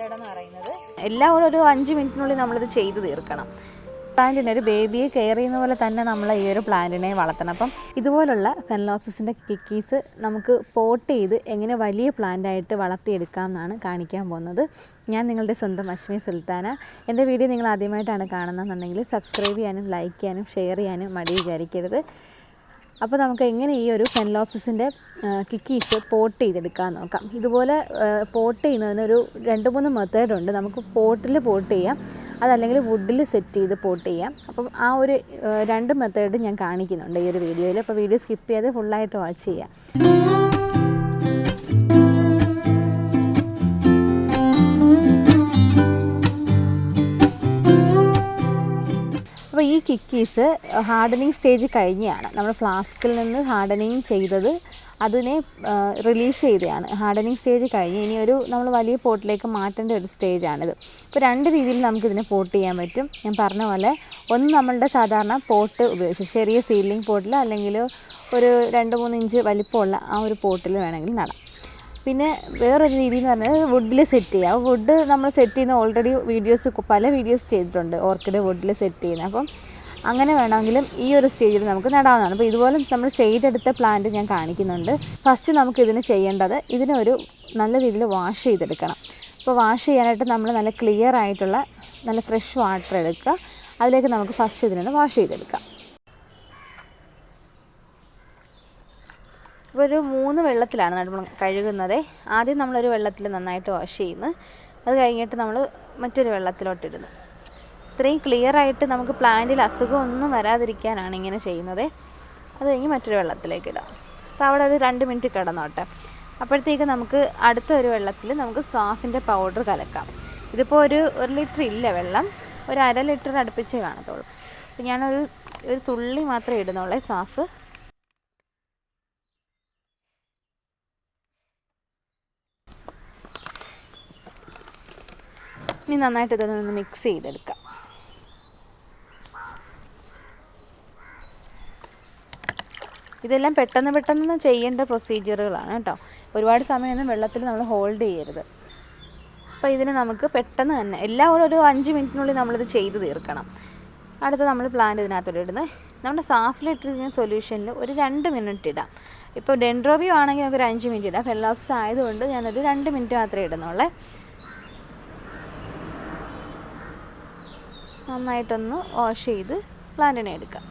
Method എന്ന് പറയുന്നത് എല്ലാം ഒരു 5 മിനിറ്റിനുള്ളിൽ നമ്മളിത് ചെയ്ത് തീർക്കണം. പ്ലാന്റിനെ ഒരു ബേബിയെ കെയർ ചെയ്യുന്ന പോലെ തന്നെ നമ്മൾ ഈ ഒരു പ്ലാന്റിനെ വളർത്തണം. അപ്പം ഇതുപോലുള്ള ഫെലനോപ്സിസിൻ്റെ കിക്കീസ് നമുക്ക് പോട്ട് ചെയ്ത് എങ്ങനെ വലിയ പ്ലാന്റായിട്ട് വളർത്തിയെടുക്കാം എന്നാണ് കാണിക്കാൻ പോകുന്നത്. ഞാൻ നിങ്ങളുടെ സ്വന്തം അശ്മി സുൽത്താന. എൻ്റെ വീഡിയോ നിങ്ങൾ ആദ്യമായിട്ടാണ് കാണുന്നതെന്നുണ്ടെങ്കിൽ സബ്സ്ക്രൈബ് ചെയ്യാനും ലൈക്ക് ചെയ്യാനും ഷെയർ ചെയ്യാനും മടി വിചാരിക്കരുത്. അപ്പോൾ നമുക്ക് എങ്ങനെ ഈ ഒരു ഫെലനോപ്സിസിൻ്റെ കിക്കീസ് പോട്ട് ചെയ്തെടുക്കാൻ നോക്കാം. ഇതുപോലെ പോട്ട് ചെയ്യുന്നതിനൊരു 2-3 മെത്തേഡുണ്ട്. നമുക്ക് പോട്ടിൽ പോട്ട് ചെയ്യാം, അതല്ലെങ്കിൽ വുഡിൽ സെറ്റ് ചെയ്ത് പോട്ട് ചെയ്യാം. അപ്പം ആ ഒരു 2 മെത്തേഡ് ഞാൻ കാണിക്കുന്നുണ്ട് ഈ ഒരു വീഡിയോയിൽ. അപ്പോൾ വീഡിയോ സ്കിപ്പ് ചെയ്ത് ഫുള്ളായിട്ട് വാച്ച് ചെയ്യാം. അപ്പോൾ ഈ കിക്കീസ് ഹാർഡനിങ് സ്റ്റേജ് കഴിഞ്ഞാണ്. നമ്മൾ ഫ്ലാസ്കിൽ നിന്ന് ഹാർഡനിങ് ചെയ്തത് അതിനെ റിലീസ് ചെയ്തതാണ്. ഹാർഡനിങ് സ്റ്റേജ് കഴിഞ്ഞ് ഇനി നമ്മൾ വലിയ പോട്ടിലേക്ക് മാറ്റേണ്ട ഒരു സ്റ്റേജാണിത്. ഇപ്പോൾ 2 രീതിയിൽ നമുക്കിതിനെ പോട്ട് ചെയ്യാൻ പറ്റും. ഞാൻ പറഞ്ഞ പോലെ ഒന്ന് നമ്മളുടെ സാധാരണ പോട്ട് ഉപയോഗിച്ച് ചെറിയ സീഡ്ലിംഗ് പോട്ടിൽ അല്ലെങ്കിൽ ഒരു 2-3 ഇഞ്ച് വലിപ്പമുള്ള ആ ഒരു പോട്ടിൽ വേണമെങ്കിൽ നടാം. പിന്നെ വേറൊരു രീതി എന്ന് പറഞ്ഞാൽ വുഡിൽ സെറ്റ് ചെയ്യുക. വുഡ് നമ്മൾ സെറ്റ് ചെയ്യുന്ന ഓൾറെഡി പല വീഡിയോസ് ചെയ്തിട്ടുണ്ട് ഓർക്കിഡ് വുഡിൽ സെറ്റ് ചെയ്യുന്നത്. അപ്പം അങ്ങനെ വേണമെങ്കിലും ഈ ഒരു സ്റ്റേജിൽ നമുക്ക് നടാവുന്നതാണ്. അപ്പോൾ ഇതുപോലെ നമ്മൾ ചെയ്തെടുത്ത പ്ലാന്റ് ഞാൻ കാണിക്കുന്നുണ്ട്. ഫസ്റ്റ് നമുക്കിതിന് ചെയ്യേണ്ടത് ഇതിനൊരു നല്ല രീതിയിൽ വാഷ് ചെയ്തെടുക്കണം. അപ്പോൾ വാഷ് ചെയ്യാനായിട്ട് നമ്മൾ നല്ല ക്ലിയർ ആയിട്ടുള്ള നല്ല ഫ്രഷ് വാട്ടർ എടുക്കുക. അതിലേക്ക് നമുക്ക് ഫസ്റ്റ് ഇതിനൊന്ന് വാഷ് ചെയ്തെടുക്കാം. ഇപ്പോൾ ഒരു 3 വെള്ളത്തിലാണ് നമ്മൾ കഴുകുന്നത്. ആദ്യം നമ്മളൊരു വെള്ളത്തിൽ നന്നായിട്ട് വാഷ് ചെയ്യുന്നു. അത് കഴിഞ്ഞിട്ട് നമ്മൾ മറ്റൊരു വെള്ളത്തിലോട്ടിടുന്നു. ഇത്രയും ക്ലിയർ ആയിട്ട് നമുക്ക് പ്ലാന്റിൽ അസുഖമൊന്നും വരാതിരിക്കാനാണ് ഇങ്ങനെ ചെയ്യുന്നത്. അത് കഴിഞ്ഞ് മറ്റൊരു വെള്ളത്തിലേക്ക് ഇടാം. അപ്പോൾ അവിടെ ഒരു 2 മിനിറ്റ് കിടന്നോട്ടെ. അപ്പോഴത്തേക്ക് നമുക്ക് അടുത്ത ഒരു വെള്ളത്തിൽ നമുക്ക് സാഫിൻ്റെ പൗഡർ കലക്കാം. ഇതിപ്പോൾ ഒരു ലിറ്റർ ഇല്ല വെള്ളം, ഒരു 1/2 ലിറ്റർ അടുപ്പിച്ചേ കാണത്തുള്ളൂ. അപ്പോൾ ഞാനൊരു തുള്ളി മാത്രമേ ഇടുന്നുള്ളൂ സാഫ്. ഇനി നന്നായിട്ട് ഇതൊന്ന് മിക്സ് ചെയ്തെടുക്കാം. ഇതെല്ലാം പെട്ടെന്ന് ചെയ്യേണ്ട പ്രൊസീജിയറുകളാണ് കേട്ടോ. ഒരുപാട് സമയമൊന്നും വെള്ളത്തിൽ നമ്മൾ ഹോൾഡ് ചെയ്യരുത്. അപ്പോൾ ഇതിന് നമുക്ക് പെട്ടെന്ന് തന്നെ എല്ലാം ഒരു 5 മിനിറ്റിനുള്ളിൽ നമ്മളിത് ചെയ്ത് തീർക്കണം. അടുത്ത നമ്മൾ പ്ലാന്റ് ഇതിനകത്തോട്ട് ഇടുന്നത് നമ്മുടെ സാഫിലിട്ടിരിക്കുന്ന സൊല്യൂഷനിൽ ഒരു 2 മിനിറ്റ് ഇടാം. ഇപ്പോൾ ഡെൻഡ്രോബിയം ആണെങ്കിൽ നമുക്ക് ഒരു 5 മിനിറ്റ് ഇടാം. ഫെലനോപ്സിസ് ആയതുകൊണ്ട് ഞാനൊരു 2 മിനിറ്റ് മാത്രമേ ഇടുന്നുള്ളൂ. നന്നായിട്ടൊന്ന് വാഷ് ചെയ്ത് പ്ലാന്റിനെ എടുക്കാം.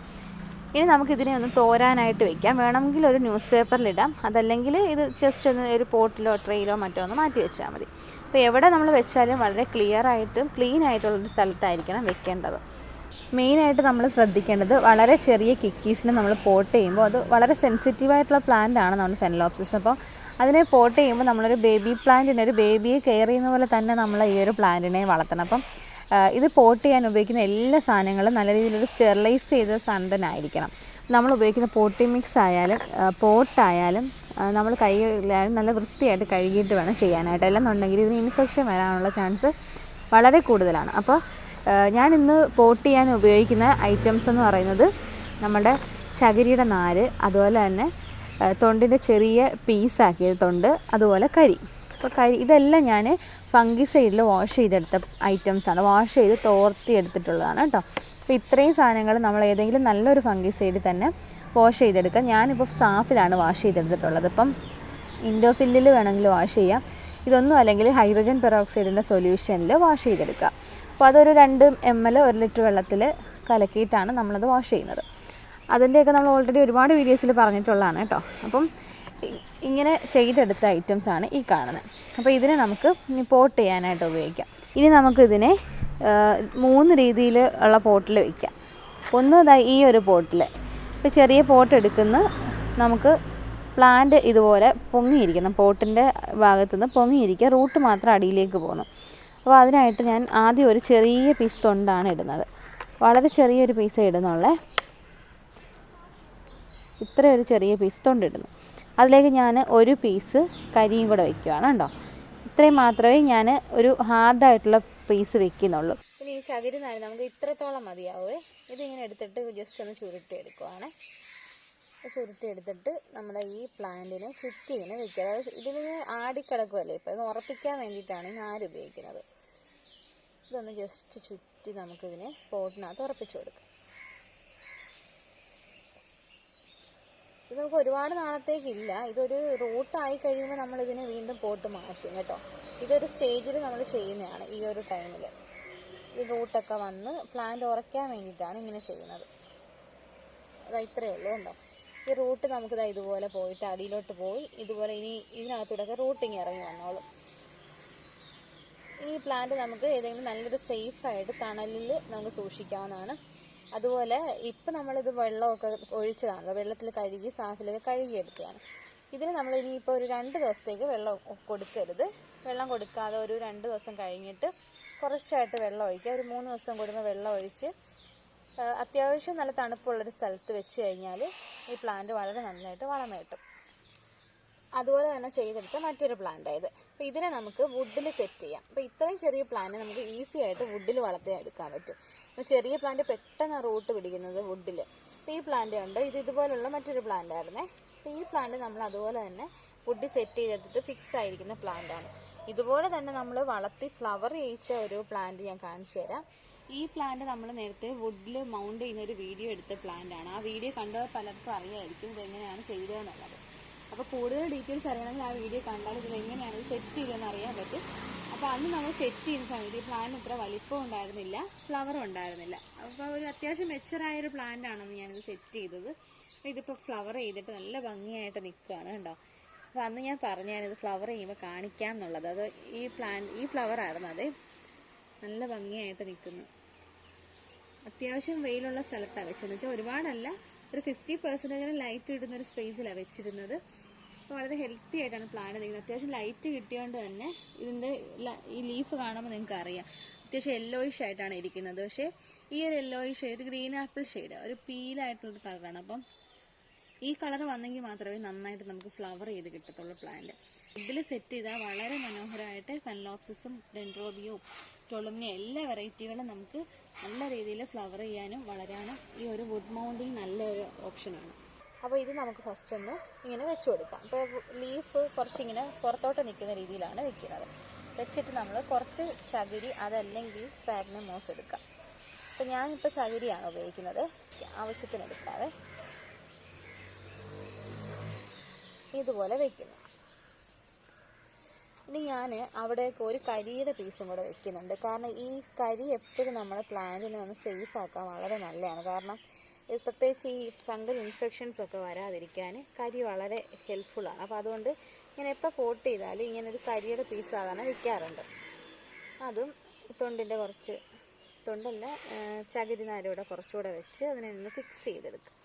ഇനി നമുക്കിതിനെ ഒന്ന് തോരാനായിട്ട് വെക്കാം. വേണമെങ്കിൽ ഒരു ന്യൂസ് പേപ്പറിലിടാം, അതല്ലെങ്കിൽ ഇത് ജസ്റ്റ് ഒന്ന് ഒരു പോട്ടിലോ ട്രെയിലോ മറ്റോ ഒന്ന് മാറ്റി വെച്ചാൽ മതി. അപ്പോൾ എവിടെ നമ്മൾ വെച്ചാലും വളരെ ക്ലീൻ ആയിട്ടുള്ളൊരു സ്ഥലത്തായിരിക്കണം വെക്കേണ്ടത്. മെയിനായിട്ട് നമ്മൾ ശ്രദ്ധിക്കേണ്ടത് വളരെ ചെറിയ കിക്കീസിനെ നമ്മൾ പോട്ട് ചെയ്യുമ്പോൾ അത് വളരെ സെൻസിറ്റീവായിട്ടുള്ള പ്ലാന്റാണ് നമ്മുടെ ഫെലനോപ്സിസ്. അപ്പോൾ അതിനെ പോട്ട് ചെയ്യുമ്പോൾ നമ്മളൊരു ബേബി പ്ലാന്റിനെ ഒരു ബേബിയെ കെയർ ചെയ്യുന്ന പോലെ തന്നെ നമ്മൾ ഈ ഒരു പ്ലാന്റിനെ വളർത്തണം. അപ്പം ഇത് പോട്ട് ചെയ്യാൻ ഉപയോഗിക്കുന്ന എല്ലാ സാധനങ്ങളും നല്ല രീതിയിലൊരു സ്റ്റെറിലൈസ് ചെയ്ത സാധനം തന്നെ ആയിരിക്കണം. നമ്മൾ ഉപയോഗിക്കുന്ന പോട്ടിംഗ് മിക്സ് ആയാലും പോട്ടായാലും നമ്മൾ കൈയിലായാലും നല്ല വൃത്തിയായിട്ട് കഴുകിയിട്ട് വേണം ചെയ്യാനായിട്ട്. അല്ലെന്നുണ്ടെങ്കിൽ ഇതിന് ഇൻഫെക്ഷൻ വരാനുള്ള ചാൻസ് വളരെ കൂടുതലാണ്. അപ്പോൾ ഞാൻ ഇന്ന് പോട്ട് ചെയ്യാൻ ഉപയോഗിക്കുന്ന ഐറ്റംസ് എന്ന് പറയുന്നത് നമ്മുടെ ചകിരിയുടെ നാര്, അതുപോലെ തന്നെ തൊണ്ടിൻ്റെ ചെറിയ പീസാക്കിയ തൊണ്ട്, അതുപോലെ കരി. അപ്പോൾ ഇതെല്ലാം ഞാൻ ഫംഗിസൈഡിൽ വാഷ് ചെയ്തെടുത്ത ഐറ്റംസാണ്. വാഷ് ചെയ്ത് തോർത്തി എടുത്തിട്ടുള്ളതാണ് കേട്ടോ. അപ്പോൾ ഇത്രയും സാധനങ്ങൾ നമ്മൾ ഏതെങ്കിലും നല്ലൊരു ഫംഗിസൈഡിൽ തന്നെ വാഷ് ചെയ്തെടുക്കാം. ഞാനിപ്പോൾ സാഫിലാണ് വാഷ് ചെയ്തെടുത്തിട്ടുള്ളത്. ഇപ്പം ഇൻഡോഫില്ലിൽ വേണമെങ്കിൽ വാഷ് ചെയ്യാം. ഇതൊന്നും അല്ലെങ്കിൽ ഹൈഡ്രജൻ പെറോക്സൈഡിൻ്റെ സൊല്യൂഷനിൽ വാഷ് ചെയ്തെടുക്കുക. അപ്പോൾ അതൊരു 2 ml 1 ലിറ്റർ വെള്ളത്തിൽ കലക്കിയിട്ടാണ് നമ്മളത് വാഷ് ചെയ്യുന്നത്. അതിൻ്റെയൊക്കെ നമ്മൾ ഓൾറെഡി ഒരുപാട് വീഡിയോസിൽ പറഞ്ഞിട്ടുള്ളതാണ് കേട്ടോ. അപ്പം ഇങ്ങനെ ചെയ്തെടുത്ത ഐറ്റംസാണ് ഈ കാണുന്നത്. അപ്പോൾ ഇതിനെ നമുക്ക് പോട്ട് ചെയ്യാനായിട്ട് ഉപയോഗിക്കാം. ഇനി നമുക്കിതിനെ 3 രീതിയിൽ ഉള്ള പോട്ടിൽ വയ്ക്കാം. ഒന്ന് ഈ ഒരു പോട്ടിൽ, ഇപ്പോൾ ചെറിയ പോട്ട് എടുക്കുന്ന നമുക്ക് പ്ലാന്റ് ഇതുപോലെ പൊങ്ങിയിരിക്കണം. പോട്ടിൻ്റെ ഭാഗത്തുനിന്ന് പൊങ്ങിയിരിക്കുക, റൂട്ട് മാത്രം അടിയിലേക്ക് പോകുന്നു. അപ്പോൾ അതിനായിട്ട് ഞാൻ ആദ്യം ഒരു ചെറിയ പീസ് തൊണ്ടാണ് ഇടുന്നത്. വളരെ ചെറിയൊരു പീസേ ഇടുന്നുള്ളേ. ഇത്രയൊരു ചെറിയ പീസ് തൊണ്ടിടുന്നു. അതിലേക്ക് ഞാൻ ഒരു പീസ് കരിയും കൂടെ വയ്ക്കുകയാണ് കേട്ടോ. ഇത്രയും മാത്രമേ ഞാൻ ഒരു ഹാർഡായിട്ടുള്ള പീസ് വെക്കുന്നുള്ളൂ. പിന്നെ ഈ ചകിരി നാര് നമുക്ക് ഇത്രത്തോളം മതിയാവേ. ഇതിങ്ങനെ എടുത്തിട്ട് ജസ്റ്റ് ഒന്ന് ചുരുട്ടി എടുക്കുവാണ്. ചുരുട്ടിയെടുത്തിട്ട് നമ്മുടെ ഈ പ്ലാന്റിനെ ചുറ്റി ഇങ്ങനെ വെക്കുക. അതായത് ഇതിന് ആടിക്കിടക്കുമല്ലേ, ഇപ്പം ഇത് ഉറപ്പിക്കാൻ വേണ്ടിയിട്ടാണ് ഈ നാര് ഉപയോഗിക്കുന്നത്. ഇതൊന്ന് ജസ്റ്റ് ചുറ്റി നമുക്കിതിനെ പോട്ടിനകത്ത് ഉറപ്പിച്ചു കൊടുക്കാം. ഇത് നമുക്ക് ഒരുപാട് നാളത്തേക്കില്ല. ഇതൊരു റൂട്ടായി കഴിയുമ്പോൾ നമ്മളിതിനെ വീണ്ടും പോട്ട് മാറ്റും കേട്ടോ. ഇതൊരു സ്റ്റേജിൽ നമ്മൾ ചെയ്യുന്നതാണ്. ഈ ഒരു ടൈമിൽ ഈ റൂട്ടൊക്കെ വന്ന് പ്ലാന്റ് ഉറയ്ക്കാൻ വേണ്ടിയിട്ടാണ് ഇങ്ങനെ ചെയ്യുന്നത്. അതാ ഇത്രയേ ഉള്ളൂ കേട്ടോ. ഈ റൂട്ട് നമുക്കിതാ ഇതുപോലെ പോയിട്ട് അടിയിലോട്ട് പോയി ഇതുപോലെ ഇനി ഇതിനകത്തൂടെയൊക്കെ റൂട്ടിങ് ഇറങ്ങി വന്നോളും. ഈ പ്ലാന്റ് നമുക്ക് ഏതെങ്കിലും നല്ലൊരു സേഫായിട്ട് തണലിൽ നമുക്ക് സൂക്ഷിക്കാവുന്നതാണ്. അതുപോലെ ഇപ്പം നമ്മളിത് വെള്ളമൊക്കെ ഒഴിച്ചതാണല്ലോ, വെള്ളത്തിൽ കഴുകി സാഫിലൊക്കെ കഴുകിയെടുത്തതാണ്. ഇതിന് നമ്മൾ ഇനിയിപ്പോൾ ഒരു 2 ദിവസത്തേക്ക് വെള്ളം കൊടുക്കരുത്. വെള്ളം കൊടുക്കാതെ ഒരു 2 ദിവസം കഴിഞ്ഞിട്ട് കുറച്ചായിട്ട് വെള്ളം ഒഴിക്കുക. ഒരു 3 ദിവസം കൂടുമ്പോൾ വെള്ളം ഒഴിച്ച് അത്യാവശ്യം നല്ല തണുപ്പുള്ളൊരു സ്ഥലത്ത് വെച്ച് കഴിഞ്ഞാൽ ഈ പ്ലാന്റ് വളരെ നന്നായിട്ട് വളർന്നു കിട്ടും. അതുപോലെ തന്നെ ചെയ്തെടുത്ത മറ്റൊരു പ്ലാന്റായത്. അപ്പോൾ ഇതിനെ നമുക്ക് വുഡിൽ സെറ്റ് ചെയ്യാം. അപ്പോൾ ഇത്രയും ചെറിയ പ്ലാന്റ് നമുക്ക് ഈസി ആയിട്ട് വുഡിൽ വളർത്തിയെടുക്കാൻ പറ്റും. ചെറിയ പ്ലാന്റ് പെട്ടെന്ന് റൂട്ട് പിടിക്കുന്നത് വുഡിൽ. അപ്പോൾ ഈ പ്ലാന്റ് ഉണ്ട്, ഇത് ഇതുപോലുള്ള മറ്റൊരു പ്ലാന്റ് ആയിരുന്നേ. അപ്പോൾ ഈ പ്ലാന്റ് നമ്മൾ അതുപോലെ തന്നെ വുഡിൽ സെറ്റ് ചെയ്തെടുത്തിട്ട് ഫിക്സ് ആയിരിക്കുന്ന പ്ലാന്റാണ്. ഇതുപോലെ തന്നെ നമ്മൾ വളർത്തി ഫ്ലവർ ചെയ്യിച്ച ഒരു പ്ലാന്റ് ഞാൻ കാണിച്ചു തരാം. ഈ പ്ലാന്റ് നമ്മൾ നേരത്തെ വുഡിൽ മൗണ്ട് ചെയ്യുന്ന ഒരു വീഡിയോ എടുത്ത പ്ലാന്റാണ്. ആ വീഡിയോ കണ്ടവർ പലർക്കും അറിയായിരിക്കും ഇതെങ്ങനെയാണ് ചെയ്തതെന്നുള്ളത്. അപ്പോൾ കൂടുതൽ ഡീറ്റെയിൽസ് അറിയണമെങ്കിൽ ആ വീഡിയോ കണ്ടാൽ ഇത് എങ്ങനെയാണ് ഇത് സെറ്റ് ചെയ്തതെന്ന് അറിയാൻ പറ്റും. അപ്പോൾ അന്ന് നമ്മൾ സെറ്റ് ചെയ്യുന്ന സമയത്ത് ഈ പ്ലാന്റ് ഇത്ര വലിപ്പം ഉണ്ടായിരുന്നില്ല, ഫ്ലവറും ഉണ്ടായിരുന്നില്ല. അപ്പോൾ ഒരു അത്യാവശ്യം മെച്ചുറായൊരു പ്ലാന്റ് ആണെന്ന് ഞാനിത് സെറ്റ് ചെയ്തത്. ഇതിപ്പോൾ ഫ്ലവർ ചെയ്തിട്ട് നല്ല ഭംഗിയായിട്ട് നിൽക്കുകയാണ് കേട്ടോ. അപ്പോൾ അന്ന് ഞാൻ പറഞ്ഞാണിത് ഫ്ലവർ ചെയ്യുമ്പോൾ കാണിക്കാം എന്നുള്ളത്. അത് ഈ ഫ്ലവർ ആയിരുന്നു, അത് നല്ല ഭംഗിയായിട്ട് നിൽക്കുന്നു. അത്യാവശ്യം വെയിലുള്ള സ്ഥലത്താണ് വെച്ചതെന്ന് വെച്ചാൽ ഒരുപാടല്ല, ഒരു 50% ലൈറ്റ് ഇടുന്നൊരു സ്പേസിലാണ് വെച്ചിരുന്നത്. അപ്പോൾ വളരെ ഹെൽത്തി ആയിട്ടാണ് പ്ലാന്റ് നിൽക്കുന്നത്. അത്യാവശ്യം ലൈറ്റ് കിട്ടിയോണ്ട് തന്നെ ഇതിൻ്റെ ഈ ലീഫ് കാണുമ്പോൾ നിങ്ങൾക്ക് അറിയാം അത്യാവശ്യം യെല്ലോയിഷ് ആയിട്ടാണ് ഇരിക്കുന്നത്. പക്ഷേ ഈ ഒരു yellowish shade green apple shade ഒരു പീലായിട്ടുള്ളൊരു കളറാണ്. അപ്പം ഈ കളർ വന്നെങ്കിൽ മാത്രമേ നന്നായിട്ട് നമുക്ക് ഫ്ലവർ ചെയ്ത് കിട്ടത്തുള്ളൂ പ്ലാന്റ്. ഇതിൽ സെറ്റ് ചെയ്താൽ വളരെ മനോഹരമായിട്ട് ഫലനോപ്സിസും ഡെൻഡ്രോബിയവും ടൊളമിയ എല്ലാ വെറൈറ്റികളും നമുക്ക് നല്ല രീതിയിൽ ഫ്ലവർ ചെയ്യാനും വളരാനും ഈ ഒരു വുഡ് മൗണ്ടിങ് നല്ലൊരു ഓപ്ഷനാണ്. അപ്പോൾ ഇത് നമുക്ക് ഫസ്റ്റ് ഒന്ന് ഇങ്ങനെ വെച്ച് കൊടുക്കാം. അപ്പോൾ ലീഫ് കുറച്ചിങ്ങനെ പുറത്തോട്ട് നിൽക്കുന്ന രീതിയിലാണ് വെക്കുന്നത്. വെച്ചിട്ട് നമ്മൾ കുറച്ച് ചകിരി അതല്ലെങ്കിൽ സ്പാഗ്നം മോസ് എടുക്കാം. അപ്പോൾ ഞാനിപ്പോൾ ചകിരിയാണ് ഉപയോഗിക്കുന്നത്. ആവശ്യത്തിന് എടുക്കാതെ ഇതുപോലെ വെക്കുന്നു. ഇനി ഞാൻ അവിടേക്ക് ഒരു കരിയുടെ പീസും കൂടെ വെക്കുന്നുണ്ട്. കാരണം ഈ കരി എപ്പോഴും നമ്മുടെ പ്ലാന്റിനെ ഒന്ന് സേഫ് ആക്കാൻ വളരെ നല്ലതാണ്. കാരണം പ്രത്യേകിച്ച് ഈ ഫംഗൽ ഇൻഫെക്ഷൻസ് ഒക്കെ വരാതിരിക്കാൻ കരി വളരെ ഹെൽപ്ഫുള്ളാണ്. അപ്പോൾ അതുകൊണ്ട് ഞാൻ എപ്പോൾ പോട്ട് ചെയ്താലും ഇങ്ങനൊരു കരിയുടെ പീസ് സാധാരണ വെക്കാറുണ്ട്. അതും തൊണ്ടിൻ്റെ കുറച്ച് തൊണ്ടല്ല ചകിരി നാരൂടെ കുറച്ചുകൂടെ വെച്ച് അതിനെ ഒന്ന് ഫിക്സ് ചെയ്തെടുക്കും.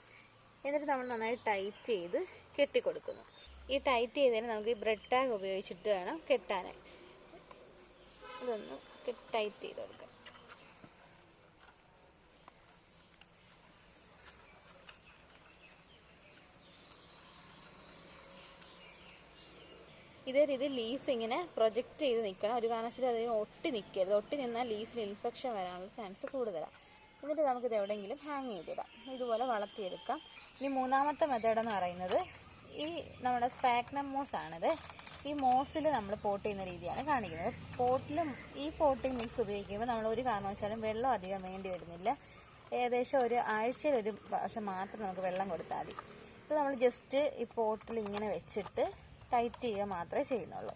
എന്നിട്ട് നമ്മൾ നന്നായി ടൈറ്റ് ചെയ്ത് കെട്ടിക്കൊടുക്കുന്നു. ഈ ടൈറ്റ് ചെയ്തതിന് നമുക്ക് ഈ ബ്രെഡ് ടാഗ് ഉപയോഗിച്ചിട്ട് വേണം കെട്ടാനായി. ഇതൊന്ന് ടൈറ്റ് ചെയ്ത് കൊടുക്കാം. ഇതേ രീതി ലീഫ് ഇങ്ങനെ പ്രൊജക്റ്റ് ചെയ്ത് നിൽക്കണം. ഒരു കാരണവശാലും അതിന് ഒട്ടി നിൽക്കരുത്. ഒട്ടി നിന്നാൽ ലീഫിൽ ഇൻഫെക്ഷൻ വരാനുള്ള ചാൻസ് കൂടുതലാണ്. എന്നിട്ട് നമുക്കിത് എവിടെയെങ്കിലും ഹാങ് ചെയ്തിടാം. ഇതുപോലെ വളർത്തിയെടുക്കാം. ഇനി മൂന്നാമത്തെ മെത്തേഡ് എന്ന് പറയുന്നത് ഈ നമ്മുടെ സ്പാഗ്നം മോസ് ആണിത്. ഈ മോസിൽ നമ്മൾ പോട്ട് ചെയ്യുന്ന രീതിയാണ് കാണിക്കുന്നത്. ഈ പോട്ടിംഗ് മിക്സ് ഉപയോഗിക്കുമ്പോൾ നമ്മൾ ഒരു കാരണവശാലും വെള്ളം അധികം വേണ്ടി വരുന്നില്ല. ഏകദേശം ഒരു ആഴ്ചയിൽ ഒരു പ്രാവശ്യം മാത്രം നമുക്ക് വെള്ളം കൊടുത്താൽ മതി. ഇത് നമ്മൾ ജസ്റ്റ് ഈ പോട്ടിൽ ഇങ്ങനെ വെച്ചിട്ട് ടൈറ്റ് ചെയ്യുക മാത്രമേ ചെയ്യുന്നുള്ളൂ.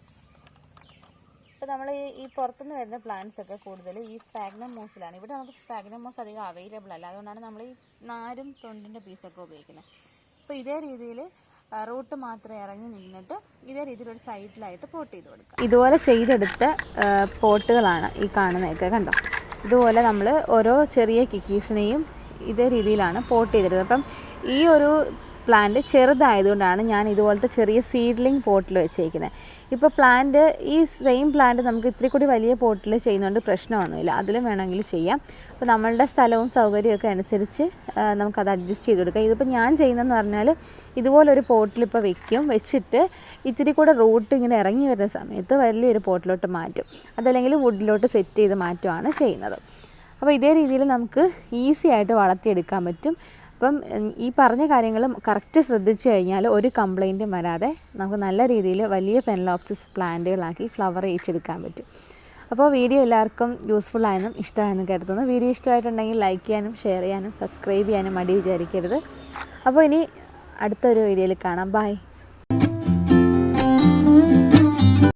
ഇപ്പോൾ നമ്മൾ ഈ പുറത്തുനിന്ന് വരുന്ന പ്ലാന്റ്സ് ഒക്കെ കൂടുതൽ ഈ സ്പാഗ്നം മോസിലാണ്. ഇവിടെ നമുക്ക് സ്പാഗ്നം മോസ് അധികം അവൈലബിൾ അല്ല. അതുകൊണ്ടാണ് നമ്മൾ ഈ നാരും തൊണ്ടിൻ്റെ പീസൊക്കെ ഉപയോഗിക്കുന്നത്. അപ്പോൾ ഇതേ രീതിയിൽ റൂട്ട് മാത്രം ഇറങ്ങി നിന്നിട്ട് ഇതേ രീതിയിൽ ഒരു സൈഡിലായിട്ട് പോട്ട് ചെയ്ത് കൊടുക്കുക. ഇതുപോലെ ചെയ്തെടുത്ത പോട്ടുകളാണ് ഈ കാണുന്നതൊക്കെ, കണ്ടോ? ഇതുപോലെ നമ്മൾ ഓരോ ചെറിയ കിക്കീസിനെയും ഇതേ രീതിയിലാണ് പോട്ട് ചെയ്തെടുത്തത്. അപ്പം ഈ ഒരു പ്ലാന്റ് ചെറുതായതുകൊണ്ടാണ് ഞാൻ ഇതുപോലത്തെ ചെറിയ സീഡ്ലിംഗ് പോട്ടിൽ വെച്ചേക്കുന്നത്. ഇപ്പോൾ പ്ലാന്റ് ഈ സെയിം പ്ലാന്റ് നമുക്ക് ഇത്തിരി കൂടി വലിയ പോട്ടിൽ ചെയ്യുന്നതുകൊണ്ട് പ്രശ്നമൊന്നുമില്ല. അതിലും വേണമെങ്കിൽ ചെയ്യാം. അപ്പോൾ നമ്മളുടെ സ്ഥലവും സൗകര്യമൊക്കെ അനുസരിച്ച് നമുക്കത് അഡ്ജസ്റ്റ് ചെയ്ത് കൊടുക്കാം. ഇതിപ്പോൾ ഞാൻ ചെയ്യുന്നതെന്ന് പറഞ്ഞാൽ ഇതുപോലൊരു പോട്ടിലിപ്പോൾ വെച്ചിട്ട് ഇത്തിരി കൂടെ റൂട്ട് ഇങ്ങനെ ഇറങ്ങി വരുന്ന സമയത്ത് വലിയൊരു പോട്ടിലോട്ട് മാറ്റും. അതല്ലെങ്കിൽ വുഡിലോട്ട് സെറ്റ് ചെയ്ത് മാറ്റുകയാണ് ചെയ്യുന്നത്. അപ്പോൾ ഇതേ രീതിയിൽ നമുക്ക് ഈസി ആയിട്ട് വളർത്തിയെടുക്കാൻ പറ്റും. അപ്പം ഈ പറഞ്ഞ കാര്യങ്ങൾ കറക്റ്റ് ശ്രദ്ധിച്ചു കഴിഞ്ഞാൽ ഒരു കംപ്ലൈൻറ്റും വരാതെ നമുക്ക് നല്ല രീതിയിൽ വലിയ ഫെനലോപ്സിസ് പ്ലാന്റുകളാക്കി ഫ്ലവർ ചെയ്യിച്ചെടുക്കാൻ പറ്റും. അപ്പോൾ വീഡിയോ എല്ലാവർക്കും യൂസ്ഫുൾ ആയെന്നും ഇഷ്ടമായെന്നും കരുതുന്നു. വീഡിയോ ഇഷ്ടമായിട്ടുണ്ടെങ്കിൽ ലൈക്ക് ചെയ്യാനും ഷെയർ ചെയ്യാനും സബ്സ്ക്രൈബ് ചെയ്യാനും മടി വിചാരിക്കരുത്. അപ്പോൾ ഇനി അടുത്തൊരു വീഡിയോയിൽ കാണാം. ബൈ.